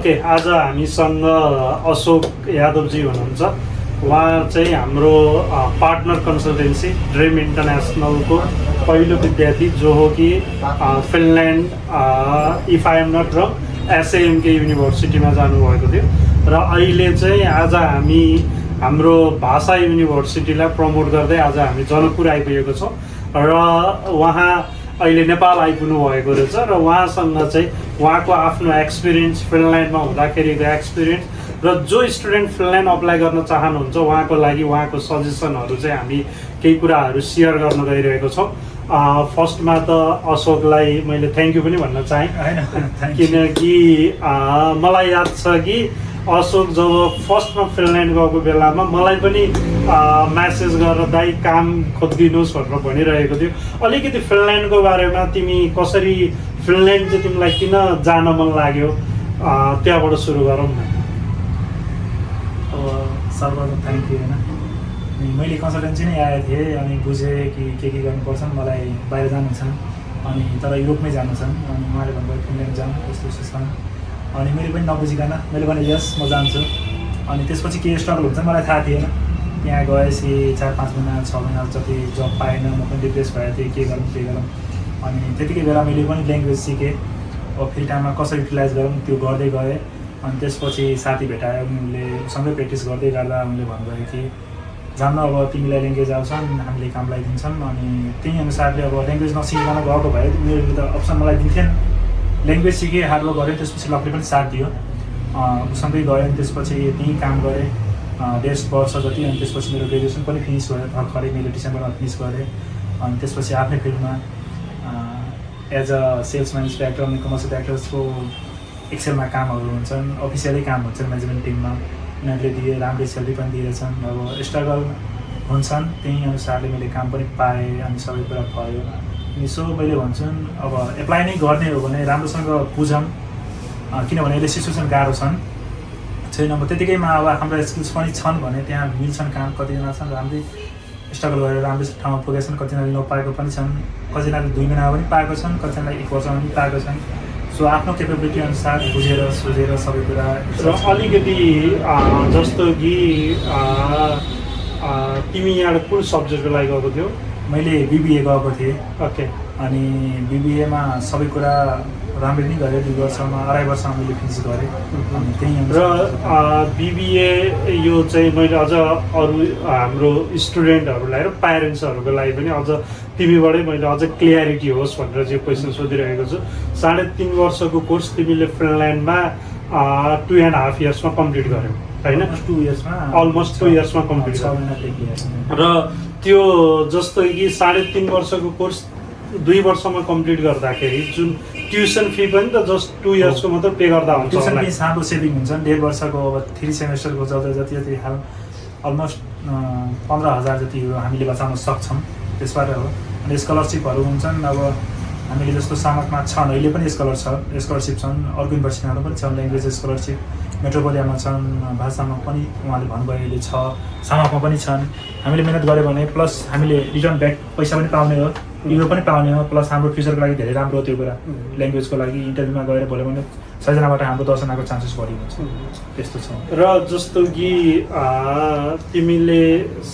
Okay, आज हामीसँग अशोक यादवजी हुनुहुन्छ। उहाँ चाहिँ हाम्रो पार्टनर कन्सल्टेन्सी ड्रिम इन्टरनेसनलको पहिलो विद्यार्थी जो हो कि Finland if I am not wrong SAMK युनिभर्सिटीमा जानुभएको थियो र अहिले चाहिँ आज हामी हाम्रो भाषा युनिभर्सिटीलाई प्रमोट गर्दै आज हामी जनकपुर आइपुगेको छौँ र उहाँ अहिले नेपाल आइपुग्नु भएको रहेछ र उहाँसँग चाहिँ उहाँको आफ्नो एक्सपिरियन्स फिनल्यान्डमा हुँदाखेरिको एक्सपिरियन्स र जो स्टुडेन्ट फिनल्यान्ड अप्लाई गर्न चाहनुहुन्छ उहाँको लागि उहाँको सजेसनहरू चाहिँ हामी केही कुराहरू सेयर गर्न गइरहेको छौँ। फर्स्टमा त अशोकलाई मैले थ्याङ्क यू पनि भन्न चाहेँ, किनकि मलाई याद छ कि अशोक जब फर्स्टमा फिनल्यान्ड गएको बेलामा मलाई पनि म्यासेज गरेर दाइ काम खोजिदिनुहोस् भनेर भनिरहेको थियो। अलिकति फिनल्यान्डको बारेमा तिमी कसरी फिनल्यान्ड चाहिँ तिमीलाई किन जान मन लाग्यो त्यहाँबाट सुरु गरौँ न। अब सर्वप्रथम थ्याङ्क यू। होइन मैले कन्सल्टेन्सी नै आएको थिएँ अनि बुझेँ कि के गर्नुपर्छ, मलाई बाहिर जानु छ अनि तर युरोपमै जानु छ अनि उहाँले भन्नुभयो फिनल्यान्ड जाऊँ यस्तो यस्तो छ अनि मैले पनि नबुझिकन मैले भने यस म जान्छु। अनि त्यसपछि के स्ट्रगल हुन्छ मलाई थाहा थिएन। त्यहाँ गएपछि 4-5 महिना 6 महिना जति जब पाएन म पनि डिप्रेस भएको थिएँ, के गरौँ। अनि त्यतिकै बेला मैले पनि ल्याङ्ग्वेज सिकेँ। अब फ्री टाइममा कसरी युटिलाइज गरौँ त्यो गर्दै गएँ। अनि त्यसपछि साथी भेटायो, उनले सँगै प्र्याक्टिस गर्दै गर्दा उनले भन्नुभयो कि जान्न अब तिमीलाई ल्याङ्ग्वेज आउँछन् हामीले काम लगाइदिन्छौँ। अनि त्यही अनुसारले अब ल्याङ्ग्वेज नसिकिकन गएको भए उनीहरूले त अप्सन मलाई दिन्थेन। ल्याङ्ग्वेज सिकेँ, हार्डवर्क गरेँ, त्यसपछि लकले पनि साथ दियो। उसँगै गएँ अनि त्यसपछि त्यहीँ काम गरेँ 1.5 वर्ष जति। अनि त्यसपछि मेरो ग्रेजुएसन पनि फिनिस भयो भर्खरै, मैले डिसेम्बरमा फिनिस गरेँ। अनि त्यसपछि आफ्नै फिल्डमा as a sales manage director अनि कमर्सियल डाइरेक्टर्सको एक्सेलमा कामहरू हुन्छन्, अफिसियली काम हुन्छन् म्यानेजमेन्ट टिममा। उनीहरूले दिए राम्रै स्यालेरी पनि दिएछन्। अब स्ट्रगल हुन्छन्, त्यही अनुसारले मैले काम पनि पाएँ अनि सबै कुरा भयो। अनि सो मैले भन्छु अब एप्लाई नै गर्ने हो भने राम्रोसँग बुझौँ, किनभने अहिले सिचुएसन गाह्रो छैन। अब त्यतिकैमा अब हाम्रो स्किल्स पनि छन् भने त्यहाँ मिल्छन् काम। कतिजना छन् राम्रै स्ट्रगल गरेर राम्रै ठाउँमा पुगेछन्, कतिजनाले नपाएको पनि छन्, कतिजनाले 2 महिनामा पनि पाएको छन्, कतिजनाले 1 वर्षमा पनि पाएको छन्। सो आफ्नो केपेबिलिटी अनुसार बुझेर सोचेर सबै कुरा अलिकति जस्तो कि तिमी यहाँ कुन सब्जेक्टको लागि गएको थियौ? मैले बिबिए गएको थिएँ। ओके। अनि बिबिएमा सबै कुरा राम्रै नै गरेँ। 2 वर्षमा 2.5 वर्षमा मैले फिनिस गरेँ। अनि त्यही र बिबिए यो चाहिँ मैले अझ अरू हाम्रो स्टुडेन्टहरूलाई र प्यारेन्ट्सहरूको लागि पनि अझ तिमीबाटै मैले अझ क्लियरिटी होस् भनेर चाहिँ क्वेसन सोधिरहेको छु। 3.5 वर्षको कोर्स तिमीले फिनल्यान्डमा 2.5 इयर्समा कम्प्लिट गर्यौ होइन? अलमोस्ट 2 इयर्समा कम्प्लिट गर्यो। र त्यो जस्तो कि 3.5 वर्षको कोर्स 2 वर्षमा कम्प्लिट गर्दाखेरि जुन ट्युसन फी पनि त जस्ट 2 इयर्सको मात्र पे गर्दा हुन्छ। ट्युसन फी सानो सेभिङ हुन्छ। 1.5 वर्षको अब 3 सेमेस्टरको जति हाल अलमोस्ट 15,000 जति हामीले बचाउन सक्छौँ त्यसबाट हो। अनि स्कलरसिपहरू हुन्छन्। अब हामीले जस्तो सामकमा छन्, अहिले पनि स्कलरसिप छन्, अर्को युनिभर्सिटीमा पनि छन्, ल्याङ्ग्वेज स्कलरसिप मेट्रोपोलियामा छन्, भाषामा पनि उहाँले भन्नुभयो अहिले छ, सामकमा पनि छन्। हामीले मिहिनेत गऱ्यो भने प्लस हामीले रिटर्न ब्याक पैसा पनि पाउने हो, यो पनि पाउने हो, प्लस हाम्रो फ्युचरको लागि धेरै राम्रो हो त्यो कुरा। ल्याङ्ग्वेजको लागि इन्टरभ्यूमा गएर भोलि भने 6 जनाबाट हाम्रो 10 जनाको चान्सेस बढी हुन्छ। त्यस्तो छ। र जस्तो कि तिमीले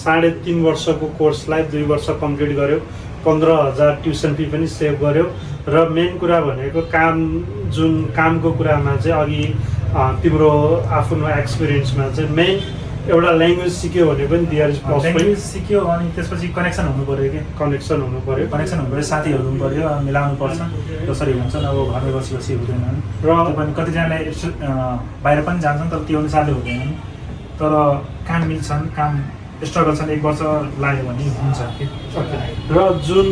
3.5 वर्षको कोर्सलाई 2 वर्ष कम्प्लिट गर्यौ, 15,000 ट्युसन फी पनि सेभ गर्यौ र मेन कुरा भनेको जुन कामको कुरामा चाहिँ अघि तिम्रो आफ्नो एक्सपिरियन्समा चाहिँ मेन एउटा ल्याङ्ग्वेज सिक्यो भने पनि देयर इज प्लस ल्याङ्ग्वेज सिक्यो अनि त्यसपछि कनेक्सन हुनु पऱ्यो कि कनेक्सन हुनु पऱ्यो, साथीहरू हुनु पऱ्यो, मिलाउनु पर्छ। जसरी हुन्छन् अब घरमै बसी हुँदैनन् र पनि कतिजनाले बाहिर पनि जान्छन् तर त्यो अनुसारले हुँदैनन्। तर काम मिल्छन्, काम स्ट्रगल छन्, 1 वर्ष लाग्यो भने हुन्छ कि। र जुन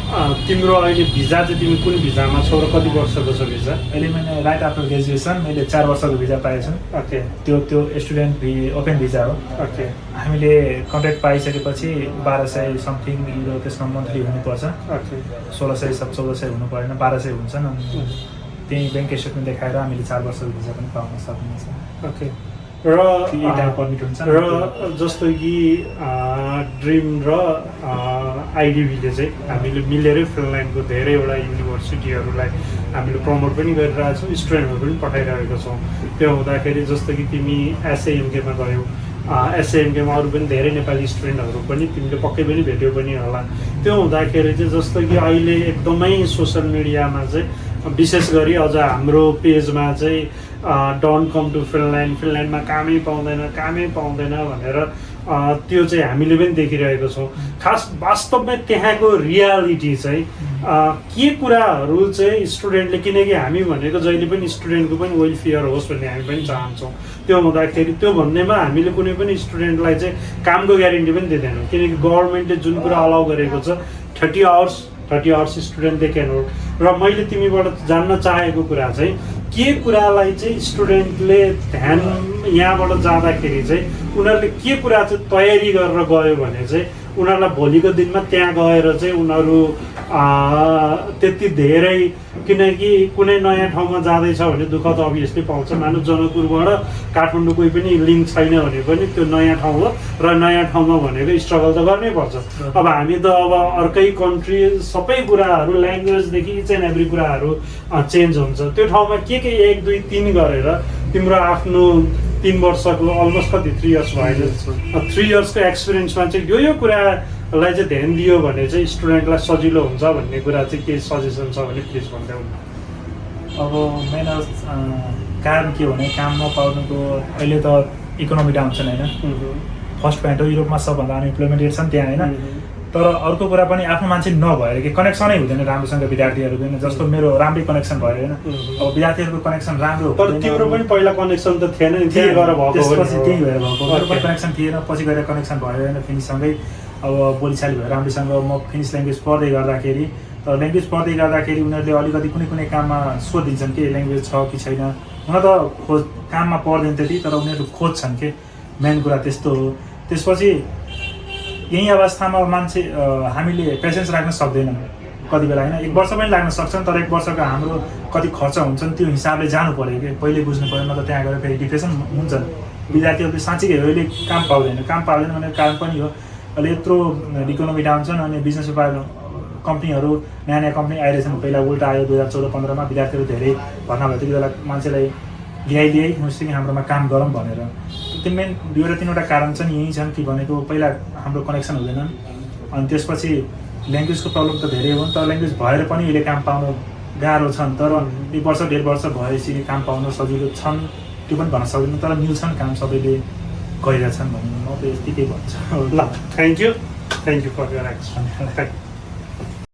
तिम्रो अहिले भिजा चाहिँ तिमी कुन भिजामा छौ र कति वर्षको छ भिजा? अहिले मैले राइट आफ्टर ग्रेजुएसन मैले 4 वर्षको भिजा पाएको छु। ओके। त्यो स्टुडेन्ट ओपन भिजा हो। ओके। हामीले कन्ट्र्याक्ट पाइसकेपछि 1200 समथिङ युरो त्यसमा मन्थली हुनुपर्छ। ओके। 1600 सब 1400 हुनु परेन, 1200 हुन्छन्। अनि त्यही ब्याङ्क स्टेटमेन्ट देखाएर हामीले 4 वर्षको भिजा पनि पाउन सकिन्छ। ओके। यही टाइम पर्मिट हुन्छ र जस्तो कि ड्रिम र आइडिबीले चाहिँ हामीले मिलेरै फिनल्यान्डको धेरैवटा युनिभर्सिटीहरूलाई हामीले प्रमोट पनि गरिरहेछौँ, स्टुडेन्टहरू पनि पठाइरहेको छौँ। त्यो हुँदाखेरि जस्तो कि तिमी एसएएमकेमा गयौ, एसएएमकेमा अरू पनि धेरै नेपाली स्टुडेन्टहरू पनि तिमीले पक्कै पनि भेट्यौ पनि होला। त्यो हुँदाखेरि चाहिँ जस्तो कि अहिले एकदमै सोसियल मिडियामा चाहिँ विशेष गरी अझ हाम्रो पेजमा चाहिँ डोन्ट कम टु फिनल्यान्ड, फिनल्यान्डमा कामै पाउँदैन भनेर त्यो चाहिँ हामीले पनि देखिरहेको छौँ। खास वास्तवमा त्यहाँको रियालिटी चाहिँ के कुराहरू चाहिँ स्टुडेन्टले, किनकि हामी भनेको जहिले पनि स्टुडेन्टको पनि वेलफेयर होस् भन्ने हामी पनि चाहन्छौँ। त्यो हुँदाखेरि त्यो भन्नेमा हामीले कुनै पनि स्टुडेन्टलाई चाहिँ कामको ग्यारेन्टी पनि दिँदैनौँ, किनकि गभर्मेन्टले जुन कुरा अलाउ गरेको छ 30 hours student they can work. र मैले तिमीबाट जान्न चाहेको कुरा चाहिँ के कुरालाई चाहिँ स्टुडेन्टले ध्यान यहाँबाट जाँदाखेरि चाहिँ उनीहरूले के कुरा चाहिँ तयारी गरेर गयो भने चाहिँ उनीहरूलाई भोलिको दिनमा त्यहाँ गएर चाहिँ उनीहरू त्यति धेरै, किनकि कुनै नयाँ ठाउँमा जाँदैछ भने दुःख त अभियसली पाउँछ। मानव जनकपुरबाट काठमाडौँ कोही पनि लिङ्क छैन भने पनि त्यो नयाँ ठाउँ हो र नयाँ ठाउँमा भनेको स्ट्रगल त गर्नै पर्छ। अब हामी त अब अर्कै कन्ट्री सबै कुराहरू ल्याङ्ग्वेजदेखि इच एन्ड एभ्री कुराहरू चेन्ज हुन्छ। त्यो ठाउँमा के 1 2 3 गरेर तिम्रो आफ्नो 3 वर्षको अलमोस्ट कति 3 इयर्स भयो, 3 इयर्सको एक्सपिरियन्समा चाहिँ यो कुरालाई चाहिँ ध्यान दियो भने चाहिँ स्टुडेन्टलाई सजिलो हुन्छ भन्ने कुरा चाहिँ केही सजेसन छ भने प्लिज भन्दै हुनु। अब मेन कारण के हो भने काम नपाउनुको अहिले त इकोनोमी डाउन छ होइन, फर्स्ट पोइन्ट हो। युरोपमा सबभन्दा अनइम्प्लोइमेन्ट रेट छ त्यहाँ होइन। तर अर्को कुरा पनि आफ्नो मान्छे नभएर कि कनेक्सनै हुँदैन राम्रोसँग विद्यार्थीहरू पनि। जस्तो मेरो राम्रै कनेक्सन भयो होइन, अब विद्यार्थीहरूको कनेक्सन राम्रो। तर तिम्रो पनि पहिला कनेक्सन त थिएन नि, त्यही भएर भएको। त्यसपछि त्यही भएर भएको। मेरो पनि कनेक्सन थिएन, पछि गएर कनेक्सन भयो होइन फिनिससँगै। अब बोलीचाली भयो राम्रोसँग। म फिनिस ल्याङ्ग्वेज पढ्दै गर्दाखेरि, तर ल्याङ्ग्वेज पढ्दै गर्दाखेरि उनीहरूले अलिकति कुनै काममा सोधिदिन्छन् कि ल्याङ्ग्वेज छ कि छैन। हुन त काममा पढ्दैन त्यति, तर उनीहरू खोज्छन् कि मेन कुरा त्यस्तो हो। त्यसपछि यही अवस्थामा मान्छे हामीले पेसेन्स राख्न सक्दैनौँ कति बेला होइन। 1 वर्ष पनि लाग्न सक्छन्, तर 1 वर्षको हाम्रो कति खर्च हुन्छन् त्यो हिसाबले जानु पऱ्यो कि पहिले बुझ्नु पऱ्यो। न त त्यहाँ गएर फेरि डिप्रेसन हुन्छन् विद्यार्थीहरूले। साँच्चै अहिले काम पाउँदैन भनेको कारण पनि हो। अहिले यत्रो इकोनोमी डाउन छन् अनि बिजनेस कम्पनीहरू नयाँ कम्पनी आइरहेछन्। पहिला उल्टा आयो 2014-15मा, विद्यार्थीहरू धेरै भर्ना भयो। त्यति बेला मान्छेलाई ल्याइ जस्तो कि हाम्रोमा काम गरौँ भनेर। त्यो मेन 2-3वटा कारण चाहिँ यही छन् कि भनेको पहिला हाम्रो कनेक्सन हुँदैनन्, अनि त्यसपछि ल्याङ्ग्वेजको प्रब्लम त धेरै हो। तर ल्याङ्ग्वेज भएर पनि अहिले काम पाउनु गाह्रो छन्। तर 1 वर्ष 1.5 वर्ष भएपछि काम पाउन सजिलो छन् त्यो पनि भन्न सक्दैन, तर मिल्छन् काम, सबैले गरिरहेछन् भन्नु म त यतिकै भन्छु। ल thank you for your explanation.